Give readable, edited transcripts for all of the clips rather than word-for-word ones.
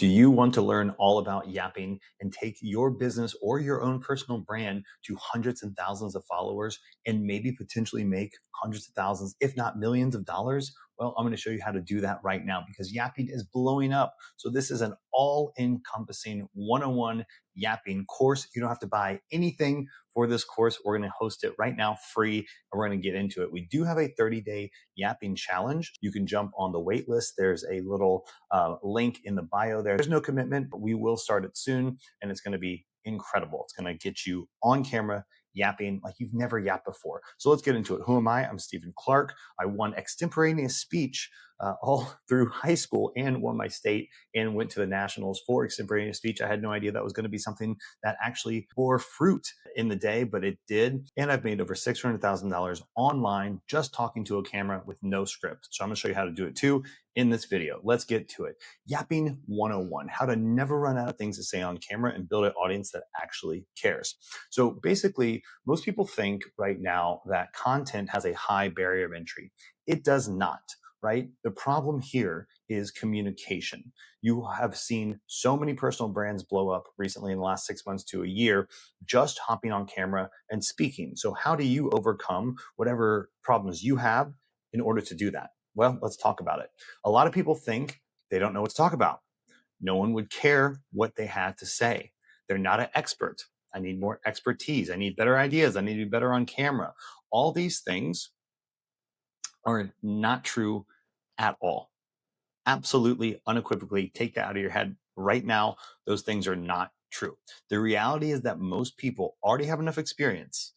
Do you want to learn all about yapping and take your business or your own personal brand to hundreds and thousands of followers and maybe potentially make hundreds of thousands, if not millions of dollars? Well, I'm going to show you how to do that right now because yapping is blowing up. So this is an all-encompassing 101 yapping course. You don't have to buy anything for this course. We're going to host it right now free and we're going to get into it. We do have a 30-day yapping challenge. You can jump on the wait list. There's a little link in the bio there. There's no commitment, but we will start it soon and it's going to be incredible. It's going to get you on camera yapping like you've never yapped before. So let's get into it. Who am I? I'm Stephen Clark. I won extemporaneous speech all through high school and won my state and went to the nationals for extemporaneous speech. I had no idea that was going to be something that actually bore fruit in the day, but it did. And I've made over $600,000 online just talking to a camera with no script. So I'm going to show you how to do it too in this video. Let's get to it. Yapping 101, how to never run out of things to say on camera and build an audience that actually cares. So basically, most people think right now that content has a high barrier of entry. It does not. Right? The problem here is communication. You have seen so many personal brands blow up recently in the last 6 months to a year, just hopping on camera and speaking. So how do you overcome whatever problems you have in order to do that? Well, let's talk about it. A lot of people think they don't know what to talk about. No one would care what they had to say. They're not an expert. I need more expertise. I need better ideas. I need to be better on camera. All these things are not true at all. Absolutely, unequivocally, take that out of your head right now. Those things are not true. The reality is that most people already have enough experience,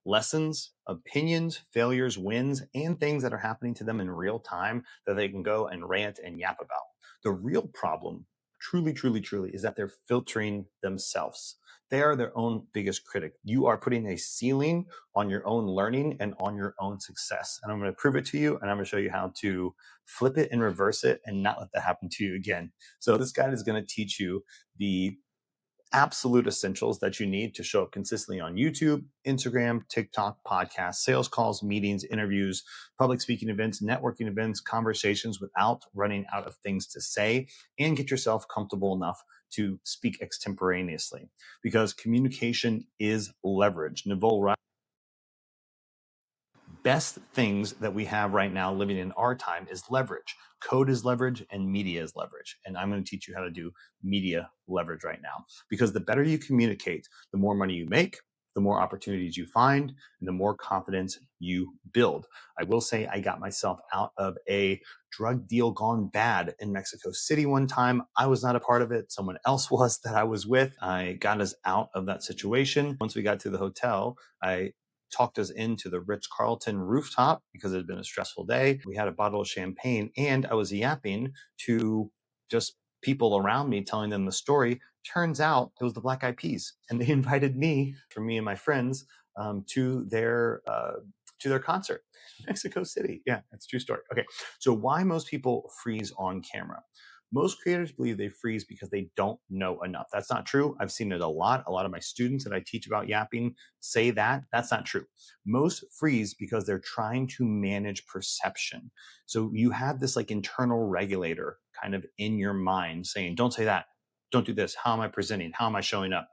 lessons, opinions, failures, wins, and things that are happening to them in real time that they can go and rant and yap about. The real problem, truly, truly, truly, is that they're filtering themselves. They are their own biggest critic. You are putting a ceiling on your own learning and on your own success. And I'm going to prove it to you, and I'm going to show you how to flip it and reverse it and not let that happen to you again. So this guide is going to teach you the absolute essentials that you need to show up consistently on YouTube, Instagram, TikTok, podcasts, sales calls, meetings, interviews, public speaking events, networking events, conversations without running out of things to say, and get yourself comfortable enough to speak extemporaneously because communication is leverage. Best things that we have right now living in our time is leverage. Code is leverage and media is leverage. And I'm going to teach you how to do media leverage right now because the better you communicate, the more money you make, the more opportunities you find, and the more confidence you build. I will say I got myself out of a drug deal gone bad in Mexico City one time. I was not a part of it. Someone else was that I was with. I got us out of that situation. Once we got to the hotel, I talked us into the Ritz-Carlton rooftop because it had been a stressful day. We had a bottle of champagne and I was yapping to just people around me, telling them the story. Turns out it was the Black Eyed Peas and they invited me, for me and my friends, to their concert in Mexico City. Yeah, that's a true story. Okay, so why most people freeze on camera? Most creators believe they freeze because they don't know enough. That's not true. I've seen it a lot. A lot of my students that I teach about yapping say that. That's not true. Most freeze because they're trying to manage perception. So you have this like internal regulator kind of in your mind saying, don't say that. Don't do this. How am I presenting? How am I showing up?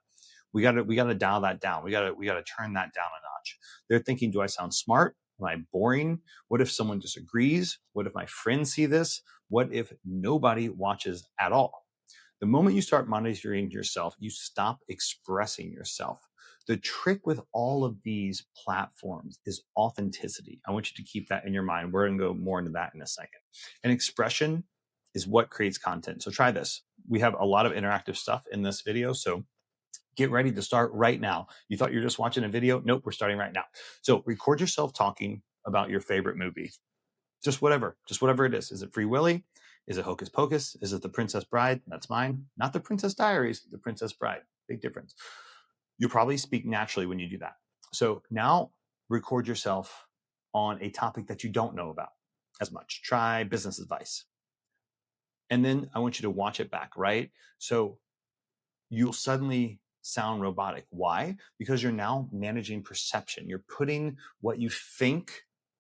We got to dial that down. We got to turn that down a notch. They're thinking, do I sound smart? Am I boring? What if someone disagrees? What if my friends see this? What if nobody watches at all? The moment you start monitoring yourself, you stop expressing yourself. The trick with all of these platforms is authenticity. I want you to keep that in your mind. We're going to go more into that in a second. And expression is what creates content. So try this. We have a lot of interactive stuff in this video. So get ready to start right now. You thought you were just watching a video? Nope, we're starting right now. So record yourself talking about your favorite movie. Just whatever it is. Is it Free Willy? Is it Hocus Pocus? Is it The Princess Bride? That's mine. Not The Princess Diaries, The Princess Bride. Big difference. You probably speak naturally when you do that. So now record yourself on a topic that you don't know about as much. Try business advice. And then I want you to watch it back, right? So you'll suddenly sound robotic. Why? Because you're now managing perception. You're putting what you think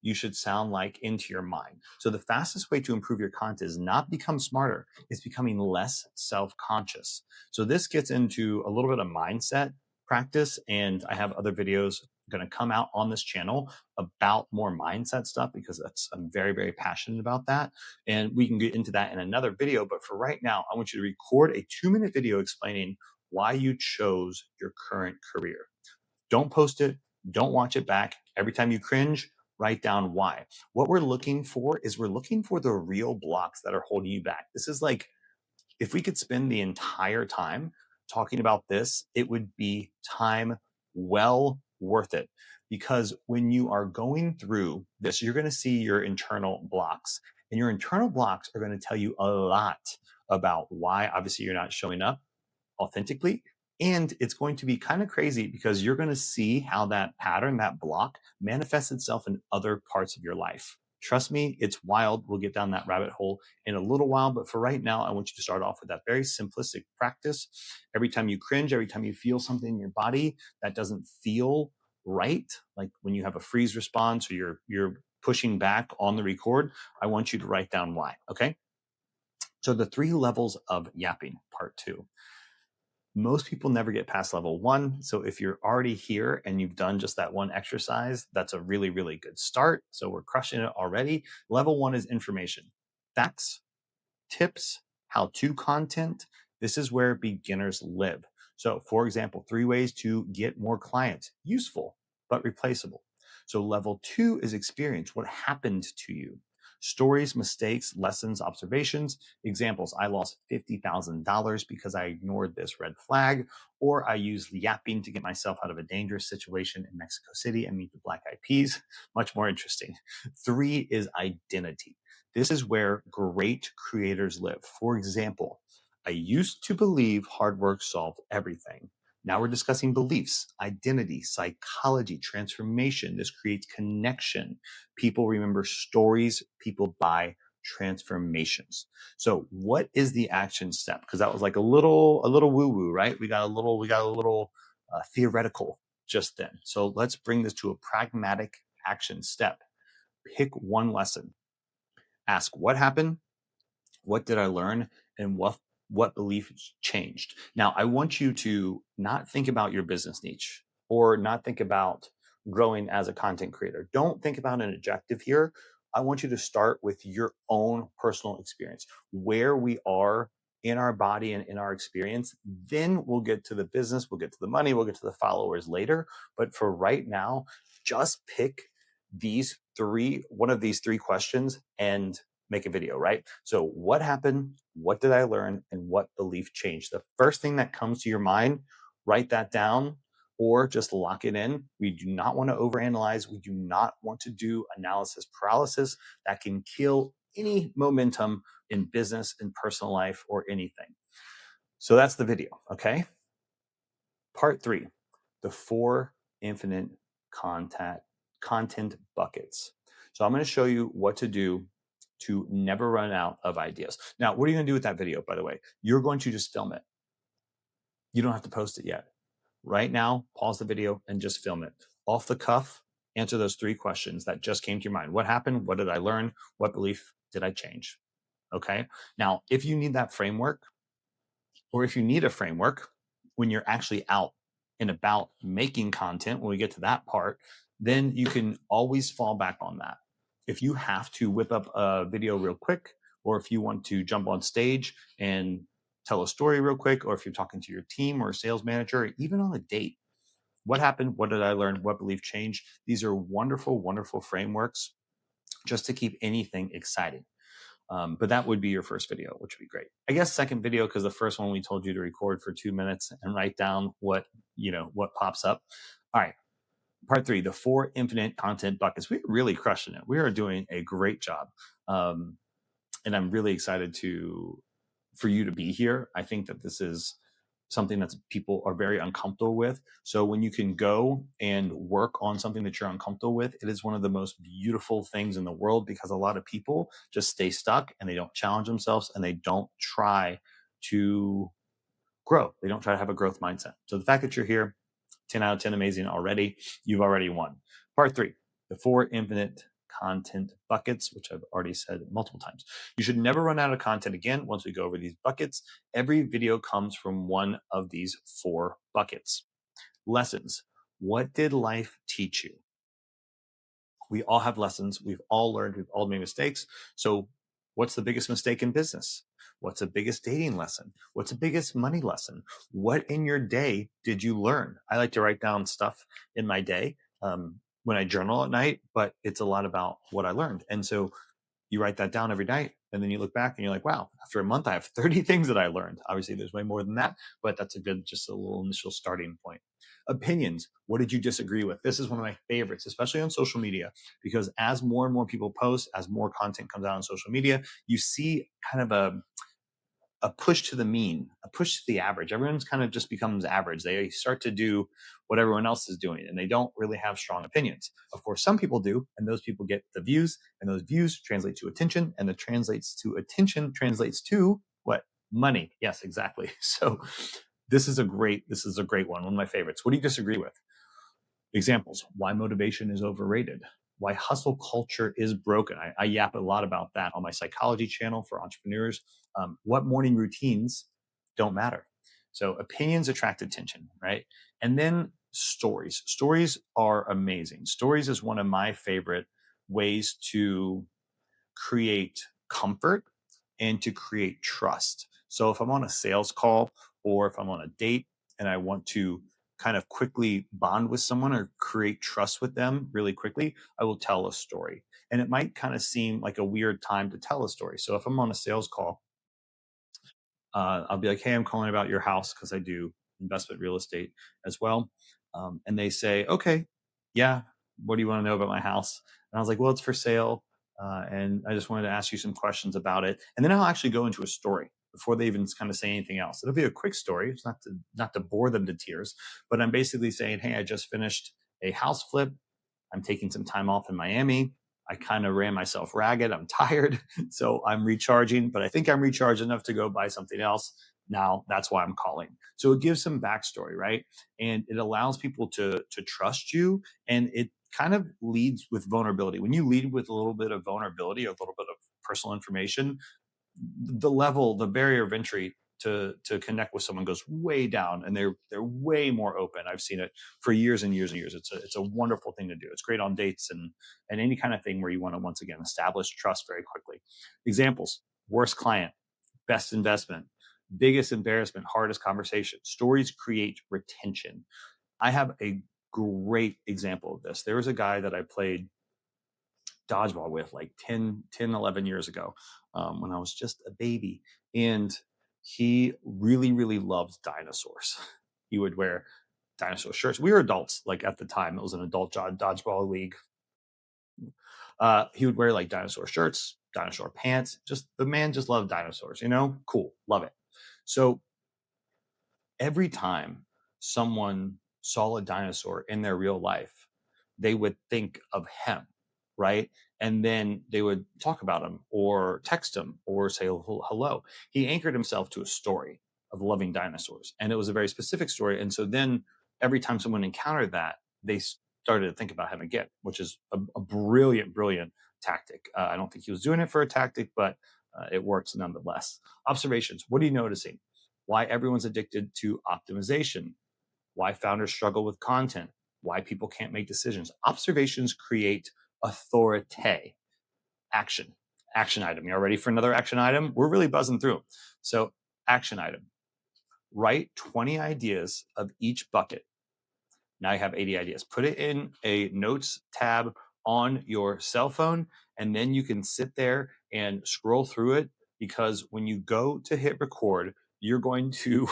you should sound like into your mind. So the fastest way to improve your content is not become smarter, it's becoming less self-conscious. So this gets into a little bit of mindset practice, and I have other videos going to come out on this channel about more mindset stuff because I'm very, very passionate about that. And we can get into that in another video. But for right now, I want you to record a 2-minute video explaining why you chose your current career. Don't post it. Don't watch it back. Every time you cringe, write down why. What we're looking for is we're looking for the real blocks that are holding you back. This is like, if we could spend the entire time talking about this, it would be time well worth it. Because when you are going through this, you're going to see your internal blocks. And your internal blocks are going to tell you a lot about why, obviously, you're not showing up authentically. And it's going to be kind of crazy because you're going to see how that pattern, that block, manifests itself in other parts of your life. Trust me, it's wild. We'll get down that rabbit hole in a little while. But for right now, I want you to start off with that very simplistic practice. Every time you cringe, every time you feel something in your body that doesn't feel right, like when you have a freeze response or you're pushing back on the record, I want you to write down why. Okay. So the 3 levels of yapping, part 2. Most people never get past level 1. So if you're already here and you've done just that one exercise, that's a really, really good start. So we're crushing it already. Level 1 is information, facts, tips, how-to content. This is where beginners live. So for example, 3 ways to get more clients, useful, but replaceable. So level 2 is experience. What happened to you? Stories, mistakes, lessons, observations. Examples, I lost $50,000 because I ignored this red flag, or I used yapping to get myself out of a dangerous situation in Mexico City and meet the Black Eyed Peas. Much more interesting. 3 is identity. This is where great creators live. For example, I used to believe hard work solved everything. Now we're discussing beliefs, identity, psychology, transformation. This creates connection. People remember stories, people buy transformations. So what is the action step? Because that was like a little woo-woo, right? We got a little theoretical just then. So let's bring this to a pragmatic action step. Pick one lesson. Ask what happened, what did I learn, and what beliefs changed. Now, I want you to not think about your business niche or not think about growing as a content creator. Don't think about an objective here. I want you to start with your own personal experience, where we are in our body and in our experience. Then we'll get to the business, we'll get to the money, we'll get to the followers later. But for right now, just pick one of these 3 questions and make a video, right? So what happened? What did I learn? And what belief changed? The first thing that comes to your mind, write that down or just lock it in. We do not want to overanalyze. We do not want to do analysis paralysis. That can kill any momentum in business, in personal life, or anything. So that's the video, okay? Part 3, the 4 infinite content buckets. So I'm going to show you what to do to never run out of ideas. Now, what are you going to do with that video, by the way? You're going to just film it. You don't have to post it yet. Right now, pause the video and just film it. Off the cuff, answer those 3 questions that just came to your mind. What happened? What did I learn? What belief did I change? Okay. Now, if you need that framework, or if you need a framework when you're actually out and about making content, when we get to that part, then you can always fall back on that. If you have to whip up a video real quick, or if you want to jump on stage and tell a story real quick, or if you're talking to your team or a sales manager, or even on a date, what happened? What did I learn? What belief changed? These are wonderful, wonderful frameworks just to keep anything exciting. But that would be your first video, which would be great. I guess second video, because the first one we told you to record for 2 minutes and write down what pops up. All right. Part 3, the 4 infinite content buckets. We're really crushing it. We are doing a great job. And I'm really excited for you to be here. I think that this is something that people are very uncomfortable with. So when you can go and work on something that you're uncomfortable with, it is one of the most beautiful things in the world, because a lot of people just stay stuck and they don't challenge themselves and they don't try to grow. They don't try to have a growth mindset. So the fact that you're here, 10 out of 10, amazing already. You've already won. Part 3, the 4 infinite content buckets, which I've already said multiple times. You should never run out of content again. Once we go over these buckets, every video comes from one of these four buckets. Lessons. What did life teach you? We all have lessons. We've all learned. We've all made mistakes. So, what's the biggest mistake in business? What's the biggest dating lesson? What's the biggest money lesson? What in your day did you learn? I like to write down stuff in my day when I journal at night, but it's a lot about what I learned. And so, you write that down every night, and then you look back and you're like, wow, after a month I have 30 things that I learned. Obviously there's way more than that, but that's a good, just a little initial starting point. Opinions. What did you disagree with? This is one of my favorites, especially on social media, because as more and more people post, as more content comes out on social media, you see kind of a push to the mean, a push to the average. Everyone's kind of just becomes average. They start to do what everyone else is doing, and they don't really have strong opinions. Of course, some people do, and those people get the views, and those views translate to attention, and the translates to attention translates to what? Money. Yes, exactly. So this is a great one of my favorites. What do you disagree with? Examples: why motivation is overrated, why hustle culture is broken. I yap a lot about that on my psychology channel for entrepreneurs. What morning routines don't matter. So opinions attract attention, right? And then stories. Stories are amazing. Stories is one of my favorite ways to create comfort and to create trust. So if I'm on a sales call or if I'm on a date and I want to kind of quickly bond with someone or create trust with them really quickly, I will tell a story. And it might kind of seem like a weird time to tell a story. So if I'm on a sales call, I'll be like, hey, I'm calling about your house because I do investment real estate as well. And they say, okay, yeah, what do you want to know about my house? And I was like, well, it's for sale. And I just wanted to ask you some questions about it. And then I'll actually go into a story before they even kind of say anything else. It'll be a quick story. It's not to bore them to tears, but I'm basically saying, hey, I just finished a house flip. I'm taking some time off in Miami. I kind of ran myself ragged. I'm tired. So I'm recharging, but I think I'm recharged enough to go buy something else. Now that's why I'm calling. So it gives some backstory, right? And it allows people to trust you. And it kind of leads with vulnerability. When you lead with a little bit of vulnerability, a little bit of personal information, the barrier of entry to connect with someone goes way down, and they're way more open. I've seen it for years and years and years. It's a wonderful thing to do. It's great on dates and any kind of thing where you want to once again establish trust very quickly. Examples: worst client, best investment, biggest embarrassment, hardest conversation. Stories create retention. I have a great example of this. There was a guy that I played dodgeball with like 11 years ago, when I was just a baby. And he really, really loved dinosaurs. He would wear dinosaur shirts. We were adults, like at the time, it was an adult dodgeball league. He would wear like dinosaur shirts, dinosaur pants. Just the man just loved dinosaurs, cool, love it. So every time someone saw a dinosaur in their real life, they would think of him, right? And then they would talk about him or text him or say hello. He anchored himself to a story of loving dinosaurs, and it was a very specific story. And so then every time someone encountered that, they started to think about him again, which is a brilliant, brilliant tactic. I don't think he was doing it for a tactic, but it works nonetheless. Observations. What are you noticing? Why everyone's addicted to optimization, why founders struggle with content, why people can't make decisions. Observations create authority. Action. Action item. Y'all ready for another action item? We're really buzzing through. So, action item. Write 20 ideas of each bucket. Now you have 80 ideas. Put it in a notes tab on your cell phone, and then you can sit there and scroll through it, because when you go to hit record, you're going to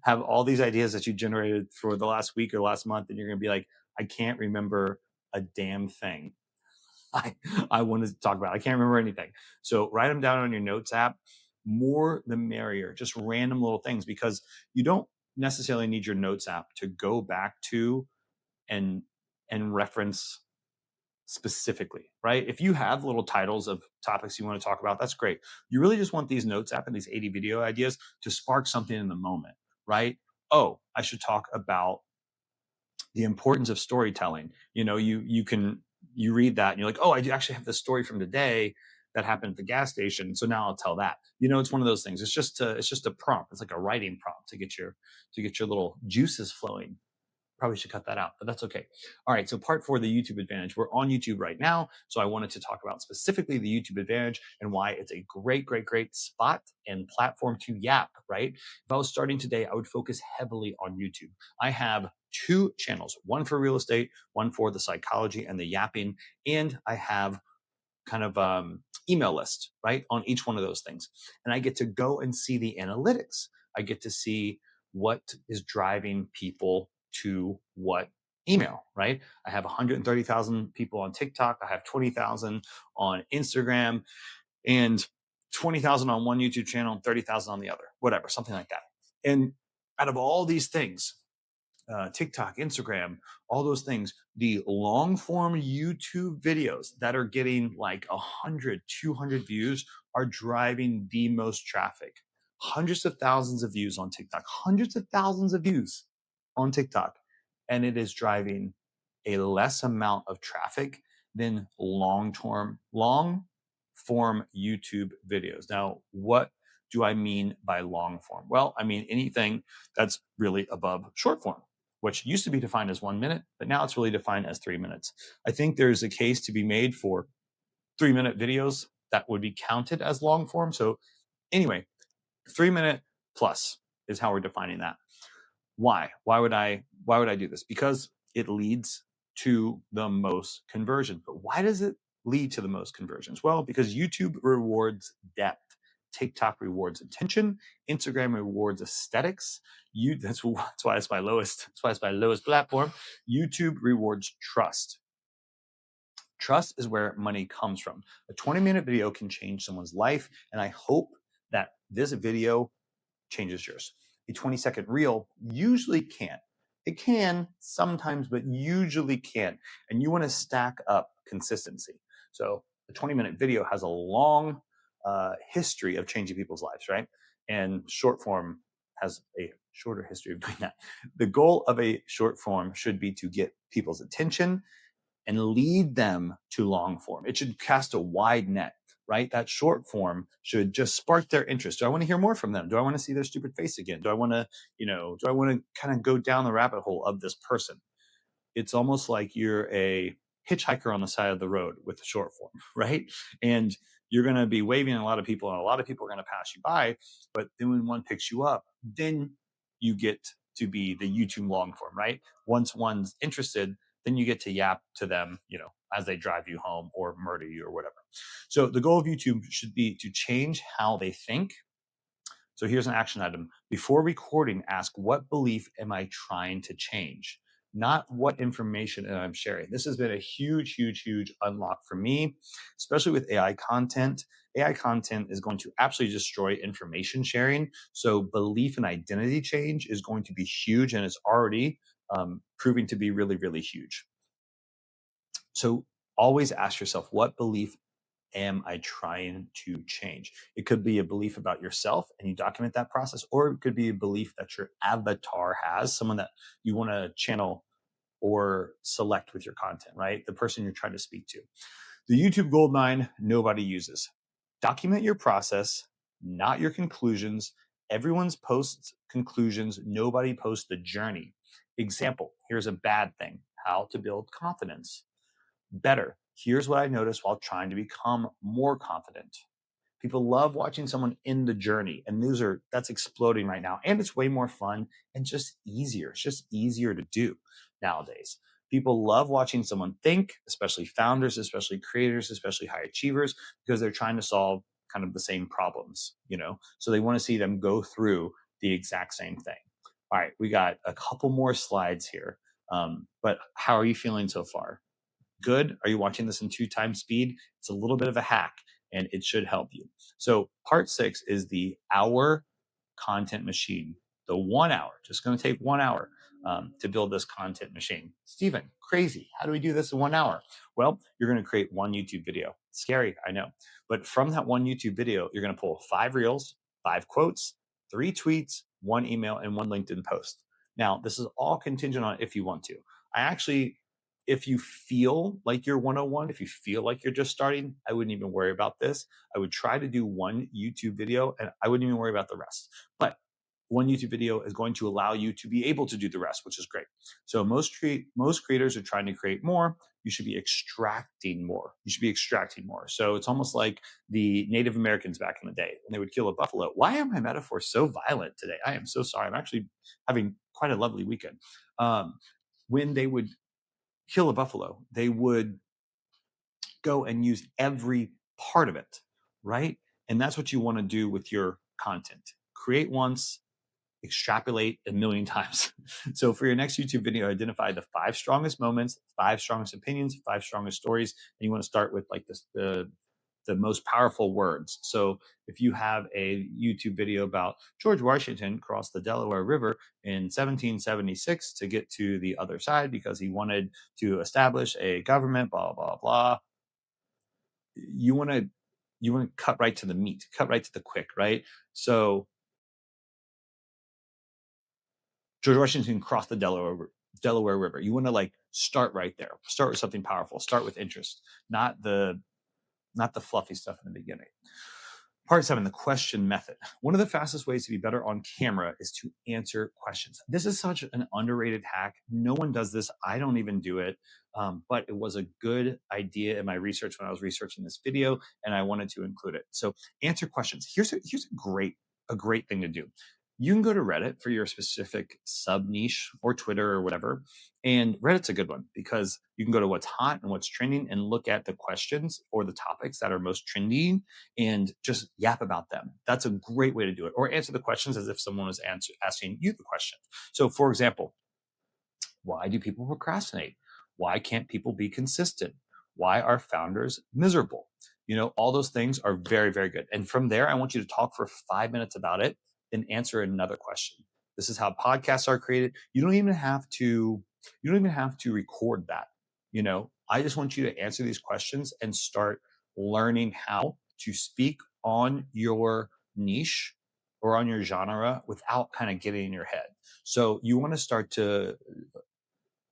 have all these ideas that you generated for the last week or last month, and you're going to be like, I can't remember a damn thing I, I wanted to talk about. I can't remember anything. So write them down on your notes app. More the merrier, just random little things, because you don't necessarily need your notes app to go back to and reference specifically, right? If you have little titles of topics you want to talk about, that's great. You really just want these notes app and these 80 video ideas to spark something in the moment, right? Oh, I should talk about the importance of storytelling. You can you read that and you're like, oh, I do actually have this story from today that happened at the gas station. So now I'll tell that. It's one of those things. It's just a prompt. It's like a writing prompt to get your little juices flowing. Probably should cut that out, but that's okay. All right. So part 4, the YouTube advantage. We're on YouTube right now. So I wanted to talk about specifically the YouTube advantage and why it's a great, great, great spot and platform to yap, right? If I was starting today, I would focus heavily on YouTube. I have 2 channels, one for real estate, one for the psychology and the yapping. And I have kind of email list, right, on each one of those things. And I get to go and see the analytics. I get to see what is driving people to what email, right? I have 130,000 people on TikTok. I have 20,000 on Instagram and 20,000 on one YouTube channel and 30,000 on the other, whatever, something like that. And out of all these things, TikTok, Instagram, all those things, the long form YouTube videos that are getting like 100, 200 views are driving the most traffic. Hundreds of thousands of views on TikTok, hundreds of thousands of views on TikTok. And it is driving a less amount of traffic than long form YouTube videos. Now, what do I mean by long form? Well, I mean anything that's really above short form, which used to be defined as 1 minute, but now it's really defined as 3 minutes. I think there's a case to be made for 3-minute videos that would be counted as long form. So anyway, 3-minute plus is how we're defining that. Why? Why would I do this? Because it leads to the most conversions. But why does it lead to the most conversions? Well, because YouTube rewards depth. TikTok rewards attention. Instagram rewards aesthetics. That's why it's my lowest. That's why it's my lowest platform. YouTube rewards trust. Trust is where money comes from. A 20-minute video can change someone's life, and I hope that this video changes yours. A 20-second reel usually can't. It can sometimes, but usually can't. And you want to stack up consistency. So a 20-minute video has a long history of changing people's lives, right? And short form has a shorter history of doing that. The goal of a short form should be to get people's attention and lead them to long form. It should cast a wide net, right? That short form should just spark their interest. Do I want to hear more from them? Do I want to see their stupid face again? Do I want to, kind of go down the rabbit hole of this person? It's almost like you're a hitchhiker on the side of the road with the short form, right? And you're going to be waving at a lot of people, and a lot of people are going to pass you by. But then when one picks you up, then you get to be the YouTube long form, right? Once one's interested, then you get to yap to them, as they drive you home or murder you or whatever. So the goal of YouTube should be to change how they think. So here's an action item. Before recording, ask, what belief am I trying to change? Not what information am I sharing. This has been a huge, huge, huge unlock for me, especially with AI content. AI content is going to absolutely destroy information sharing. So belief and identity change is going to be huge, and it's already proving to be really, really huge. So always ask yourself, what belief am I trying to change? It could be a belief about yourself and you document that process, or it could be a belief that your avatar has, someone that you want to channel or select with your content, right? The person you're trying to speak to. The YouTube goldmine nobody uses. Document your process, not your conclusions. Everyone's posts conclusions. Nobody posts the journey. Example, here's a bad thing. How to build confidence. Better. Here's what I noticed while trying to become more confident. People love watching someone in the journey, and that's exploding right now. And it's way more fun and just easier. It's just easier to do nowadays. People love watching someone think, especially founders, especially creators, especially high achievers, because they're trying to solve kind of the same problems, So they want to see them go through the exact same thing. All right, we got a couple more slides here. But how are you feeling so far? Good? Are you watching this in 2x speed? It's a little bit of a hack and it should help you. So part 6 is the hour content machine. The 1 hour, just going to take 1 hour to build this content machine. Stephen, crazy. How do we do this in 1 hour? Well, you're going to create one YouTube video. Scary, I know. But from that one YouTube video, you're going to pull 5 reels, 5 quotes, 3 tweets, 1 email, and 1 LinkedIn post. Now, this is all contingent on if you want to. I actually if you feel like you're 101, if you feel like you're just starting, I wouldn't even worry about this. I would try to do one YouTube video and I wouldn't even worry about the rest. But one YouTube video is going to allow you to be able to do the rest, which is great. So most creators are trying to create more. You should be extracting more. You should be extracting more. So it's almost like the Native Americans back in the day when they would kill a buffalo. Why are my metaphors so violent today? I am so sorry. I'm actually having quite a lovely weekend. When they would kill a buffalo, they would go and use every part of it, right? And that's what you want to do with your content. Create once, extrapolate a million times. So for your next YouTube video, identify the 5 strongest moments, 5 strongest opinions, 5 strongest stories, and you want to start with like this, the most powerful words. So if you have a YouTube video about George Washington crossed the Delaware River in 1776 to get to the other side because he wanted to establish a government, blah, blah, blah. You want to cut right to the meat, cut right to the quick, right? So George Washington crossed the Delaware River. You want to like start right there. Start with something powerful. Start with interest, not the fluffy stuff in the beginning. Part 7, the question method. One of the fastest ways to be better on camera is to answer questions. This is such an underrated hack. No one does this. I don't even do it. But it was a good idea in my research when I was researching this video, and I wanted to include it. So answer questions. Here's a great thing to do. You can go to Reddit for your specific sub niche or Twitter or whatever. And Reddit's a good one because you can go to what's hot and what's trending and look at the questions or the topics that are most trendy and just yap about them. That's a great way to do it. Or answer the questions as if someone was asking you the question. So for example, why do people procrastinate? Why can't people be consistent? Why are founders miserable? All those things are very, very good. And from there, I want you to talk for 5 minutes about it and answer another question. This is how podcasts are created. You don't even have to record that. I just want you to answer these questions and start learning how to speak on your niche or on your genre without kind of getting in your head. So you want to start to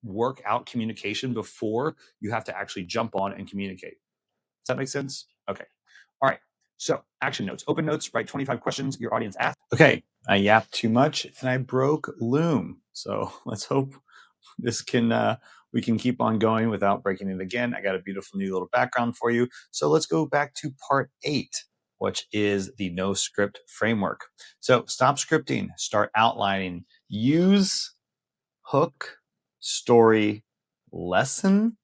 work out communication before you have to actually jump on and communicate. Does that make sense? Okay. All right. So action notes, open notes, write 25 questions your audience asked. Okay. I yapped too much and I broke Loom. So let's hope this can, we can keep on going without breaking it again. I got a beautiful new little background for you. So let's go back to part 8, which is the no script framework. So stop scripting, start outlining, use hook, story, lesson,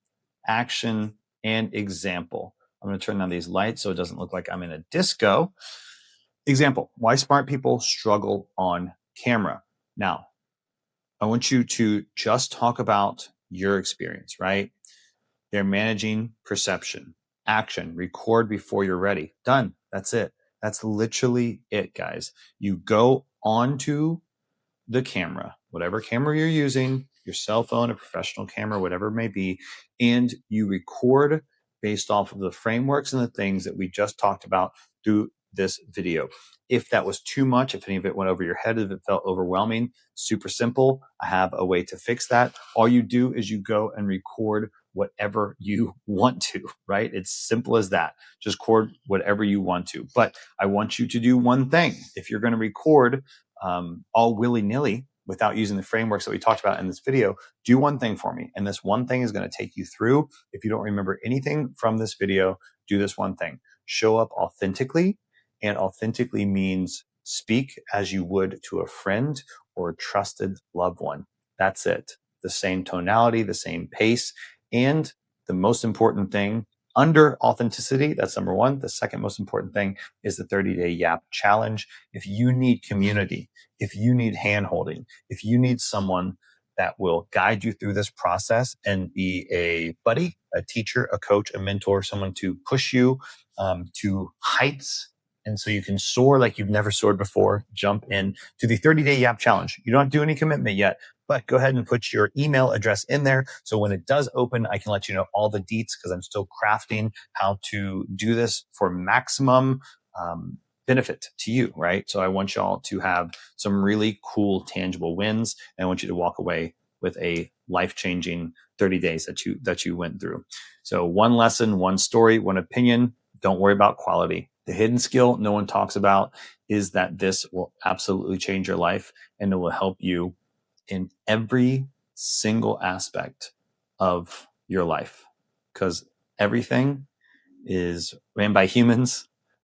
action, and example. I'm going to turn on these lights so it doesn't look like I'm in a disco. Example, why smart people struggle on camera. Now, I want you to just talk about your experience, right? They're managing perception, action, record before you're ready. Done. That's it. That's literally it, guys. You go onto the camera, whatever camera you're using, your cell phone, a professional camera, whatever it may be, and you record based off of the frameworks and the things that we just talked about through this video. If that was too much, if any of it went over your head, if it felt overwhelming, super simple. I have a way to fix that. All you do is you go and record whatever you want to, right? It's simple as that. Just record whatever you want to. But I want you to do one thing. If you're going to record all willy-nilly without using the frameworks that we talked about in this video, do one thing for me. And this one thing is going to take you through. If you don't remember anything from this video, do this one thing. Show up authentically. And authentically means speak as you would to a friend or a trusted loved one. That's it. The same tonality, the same pace. And the most important thing under authenticity, that's number 1. The second most important thing is the 30-day YAP challenge. If you need community, if you need handholding, if you need someone that will guide you through this process and be a buddy, a teacher, a coach, a mentor, someone to push you to heights, and so you can soar like you've never soared before, jump in to the 30-day YAP challenge. You don't have to do any commitment yet, but go ahead and put your email address in there. So when it does open, I can let you know all the deets because I'm still crafting how to do this for maximum benefit to you, right? So I want y'all to have some really cool, tangible wins. And I want you to walk away with a life-changing 30 days that you went through. So one lesson, one story, one opinion. Don't worry about quality. The hidden skill no one talks about is that this will absolutely change your life, and it will help you in every single aspect of your life, because everything is ran by humans.